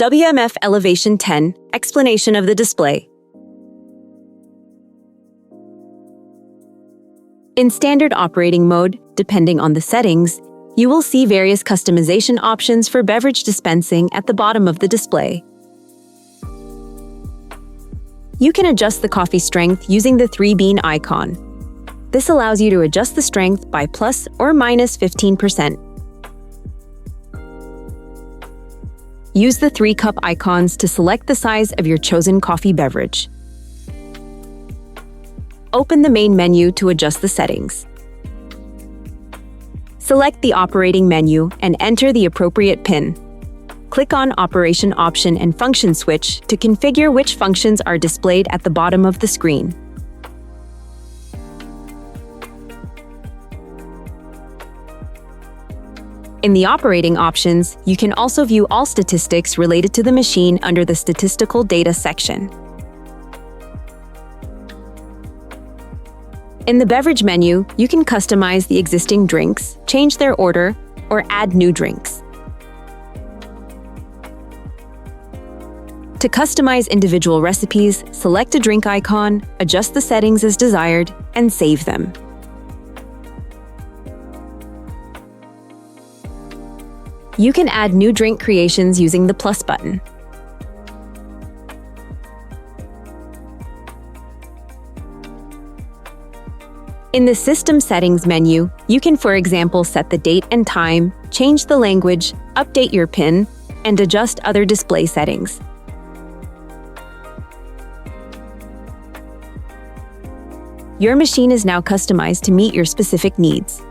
WMF Elevation 10, Explanation of the display. In standard operating mode, depending on the settings, you will see various customization options for beverage dispensing at the bottom of the display. You can adjust the coffee strength using the 3-bean icon. This allows you to adjust the strength by plus or minus 15%. Use the 3-cup icons to select the size of your chosen coffee beverage. Open the main menu to adjust the settings. Select the operating menu and enter the appropriate PIN. Click on Operation Option and Function Switch to configure which functions are displayed at the bottom of the screen. In the operating options, you can also view all statistics related to the machine under the Statistical Data section. In the Beverage menu, you can customize the existing drinks, change their order, or add new drinks. To customize individual recipes, select a drink icon, adjust the settings as desired, and save them. You can add new drink creations using the plus button. In the System Settings menu, you can, for example, set the date and time, change the language, update your PIN, and adjust other display settings. Your machine is now customized to meet your specific needs.